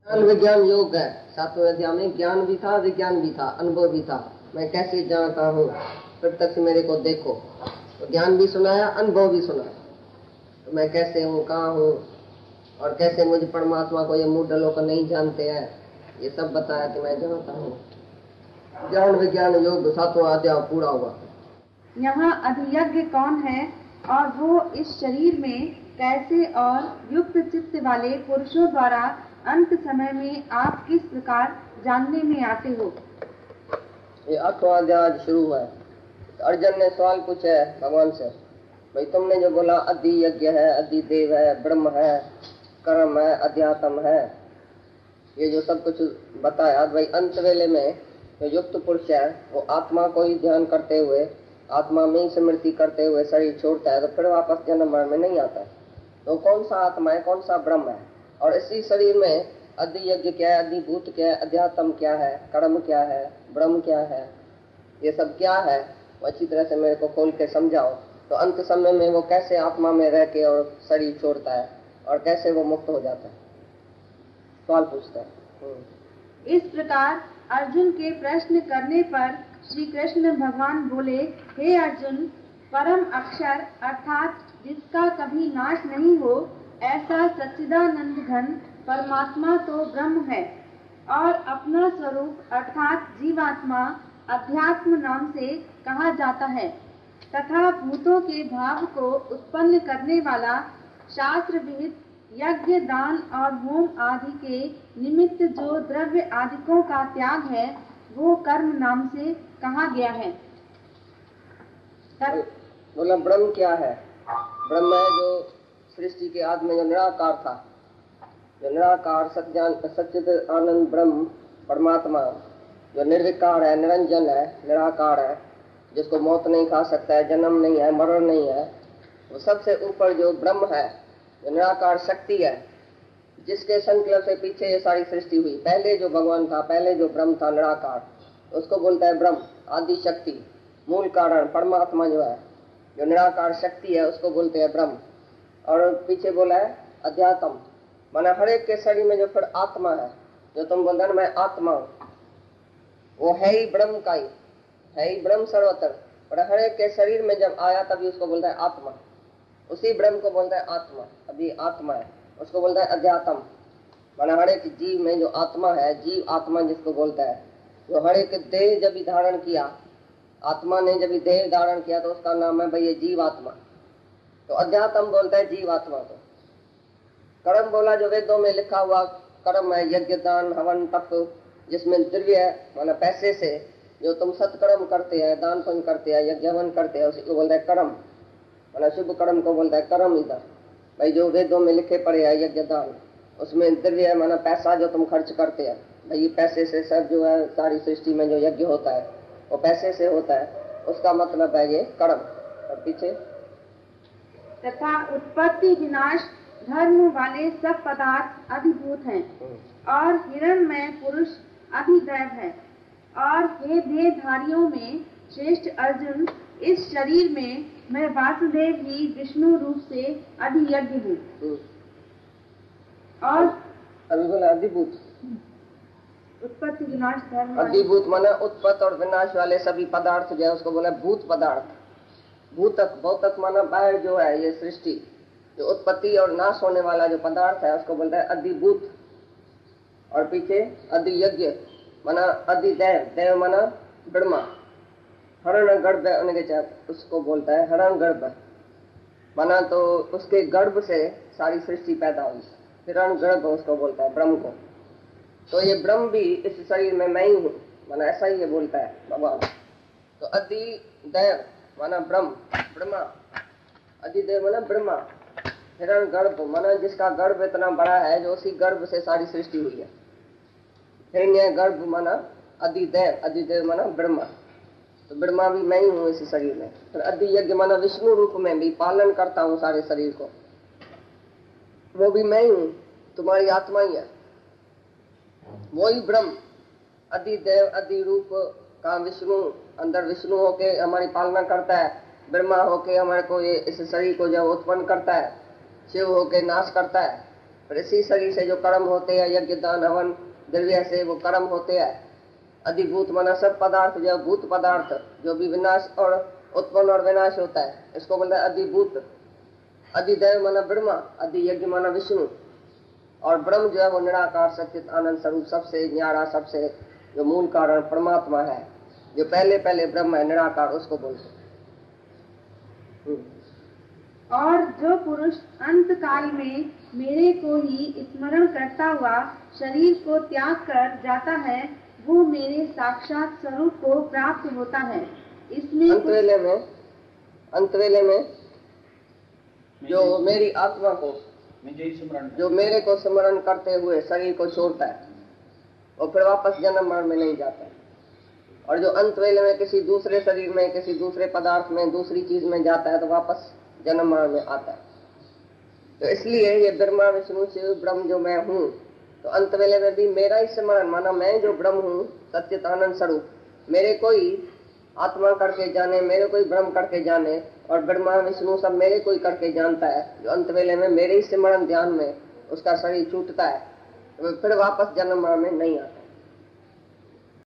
ज्ञान विज्ञान योग है। सातवें अध्याय में ज्ञान भी था, विज्ञान भी था, अनुभव भी था। मैं कैसे जानता हूँ, प्रत्यक्ष मेरे को देखो। तो ज्ञान भी सुनाया, अनुभव भी सुनाया। तो मैं कैसे हूँ, कहाँ हूँ और कैसे मुझे परमात्मा को ये मूढ़ लोग नहीं जानते हैं, ये सब बताया कि मैं जानता हूँ। ज्ञान विज्ञान योग सातवां अध्याय पूरा हुआ। यहाँ अधियज्ञ कौन है और वो इस शरीर में कैसे और युक्त चित्त वाले पुरुषों द्वारा अंत समय में आप किस प्रकार जानने में आते हो। ये आठवां अध्याय शुरू हुआ है। तो अर्जुन ने सवाल पूछा है भगवान से, भाई तुमने जो बोला अधियज्ञ है, अधिदेव है, ब्रह्म है, कर्म है, अध्यात्म है, ये जो सब कुछ बताया, भाई अंत वेले में जो युक्त पुरुष है वो आत्मा को ही ध्यान करते हुए, आत्मा में ही स्मृति करते हुए शरीर छोड़ता है तो फिर वापस जन्म मरण में नहीं आता। तो कौन सा आत्मा है, कौन सा ब्रह्म है, और इसी शरीर में अधियज्ञ क्या है, अधिभूत क्या है, अध्यात्म क्या है, कर्म क्या है, ब्रह्म क्या है, ये सब क्या है, वो अच्छी तरह से मेरे को खोल के समझाओ। तो अंत समय में वो कैसे आत्मा में रह के और शरीर छोड़ता है और कैसे वो मुक्त हो जाता है, सवाल पूछता है। इस प्रकार अर्जुन के प्रश्न करने पर श्री कृष्ण भगवान बोले, हे अर्जुन, परम अक्षर अर्थात जिसका कभी नाश नहीं हो ऐसा सच्चिदानंद घन परमात्मा तो ब्रह्म है, और अपना स्वरूप अर्थात जीवात्मा अध्यात्म नाम से कहा जाता है, तथा भूतों के भाव को उत्पन्न करने वाला शास्त्र विहित यज्ञ दान और होम आदि के निमित्त जो द्रव्य आदिकों का त्याग है वो कर्म नाम से कहा गया है। बोला ब्रह्म क्या है? ब्रह्म है जो सृष्टि के आदि में जो निराकार था, जो निराकार सच्चिद आनंद ब्रह्म परमात्मा जो निर्विकार है, निरंजन है, निराकार है, जिसको मौत नहीं खा सकता है, जन्म नहीं है, मरण नहीं है, वो सबसे ऊपर जो ब्रह्म है, जो निराकार शक्ति है, जिसके संकल्प से पीछे ये सारी सृष्टि हुई। पहले जो भगवान था, पहले जो ब्रह्म था निराकार, उसको बोलता है ब्रह्म, आदि शक्ति, मूल कारण परमात्मा जो है, जो निराकार शक्ति है, उसको बोलते हैं ब्रह्म। और पीछे बोला है अध्यात्म, माना हर एक के शरीर में जो फिर आत्मा है, जो तुम बोलते हैं मैं आत्मा हूँ, वो है ही ब्रह्म का ही, है ही ब्रह्म सर्वत्र, और हर एक के शरीर में जब आया तभी उसको बोलता है आत्मा, उसी ब्रह्म को बोलता है आत्मा। अभी आत्मा है उसको बोलता है अध्यात्म, माना हर एक जीव में जो आत्मा है, जीव आत्मा जिसको बोलता है, जो हर एक देह जब धारण किया, आत्मा ने जब देह धारण किया तो उसका नाम है भाई ये जीव आत्मा। तो अध्यात्म बोलता है जीव आत्मा को। कर्म बोला जो वेदों में लिखा हुआ कर्म है, यज्ञ दान हवन तप, जिसमें द्रव्य है, माना पैसे से जो तुम सत्कर्म करते हैं, दान पुण्य करते हैं, यज्ञ हवन करते हैं, उसी को बोलता है कर्म, माना शुभ कर्म को बोलता है कर्म। इधर भाई जो वेदों में लिखे पड़े हैं यज्ञ दान, उसमें द्रव्य है, माना पैसा जो तुम खर्च करते हैं, भाई पैसे से सब जो है सारी सृष्टि में जो यज्ञ होता है वो पैसे से होता है, उसका मतलब है ये कर्म। और पीछे तथा उत्पत्ति विनाश धर्म वाले सब पदार्थ अधिभूत हैं, और हिरणमय पुरुष अधिदैव है। और हे देहधारियों में श्रेष्ठ अर्जुन, इस शरीर में मैं वासुदेव ही विष्णु रूप से अधियज्ञ हूँ। और अभी बोला अधिभूत, उत्पत्ति विनाश धर्म अधिभूत माना उत्पत्ति और विनाश वाले सभी पदार्थ जो है उसको बोला भूत पदार्थ। भूतक, भौतक माना बाहर जो है ये सृष्टि, जो उत्पत्ति और नाश होने वाला जो पदार्थ है उसको बोलता है अधिभूत। और पीछे अधियज्ञ माना अधिदैव, देव माना ब्रह्मा, हरण गर्भ है उसको बोलता है हरण गर्भ, माना तो उसके गर्भ से सारी सृष्टि पैदा हुई, हिरण गर्भ उसको बोलता है ब्रह्म को। तो ये ब्रह्म भी इस शरीर में मैं ही हूँ, माना ऐसा ही ये बोलता है भगवान। तो अधिदैव माना ब्रह्म, ब्रह्मा, अधिदेव माना ब्रह्मा, हिरण गर्भ माना जिसका गर्भ इतना बड़ा है, जो उसी गर्भ से सारी सृष्टि हुई है। हिरण्य गर्भ माना अधिदेव, अधिदेव माना ब्रह्मा, तो ब्रह्मा भी मैं ही हूँ इस शरीर में। फिर अधियज्ञ माना विष्णु रूप में भी पालन करता हूँ सारे शरीर को, वो भी मैं ही हूँ, तुम्हारी आत्मा ही है, वही ब्रह्म। अधिदेव अधिरूप का विष्णु, अंदर विष्णु होके हमारी पालना करता है, ब्रह्मा होके हमारे को ये इस शरीर को जब उत्पन्न करता है, शिव होके नाश करता है, फिर इसी शरीर से जो कर्म होते हैं, यज्ञ दान हवन द्रव्य से वो कर्म होते हैं। अधिभूत माना सब पदार्थ, जो भूत पदार्थ जो भी विनाश और उत्पन्न और विनाश होता है, इसको बोलता है अधिभूत। अधिदैव माना ब्रह्मा, अधि यज्ञ माना विष्णु, और ब्रह्म जो है वो निराकार सच्चित आनंद स्वरूप, सबसे न्यारा, सबसे जो मूल कारण परमात्मा है, जो पहले पहले ब्रह्म है, निराकार, उसको बोलते हैं। और जो पुरुष अंत काल में मेरे को ही स्मरण करता हुआ शरीर को त्याग कर जाता है, वो मेरे साक्षात स्वरूप को प्राप्त होता है। इसमें अंतवेले में जो मेरी आत्मा को, जो मेरे को स्मरण करते हुए शरीर को छोड़ता है, और फिर वापस जन्म मरण में नहीं जाता है। और जो अंत वेले में किसी दूसरे शरीर में, किसी दूसरे पदार्थ में, दूसरी चीज में जाता है, तो वापस जन्म मरण में आता है। तो इसलिए ये ब्रह्मा विष्णु शिव ब्रह्म जो मैं हूँ, तो अंत वेले में भी मेरा ही स्मरण, माना मैं जो ब्रह्म हूँ सच्चित आनंद स्वरूप, मेरे कोई आत्मा करके जाने, मेरे कोई ब्रह्म करके जाने, और ब्रह्मा विष्णु सब मेरे कोई करके जानता है, जो अंत वेले में मेरे ही स्मरण ध्यान में उसका शरीर छूटता है, तो फिर वापस जन्म मरण में नहीं आता।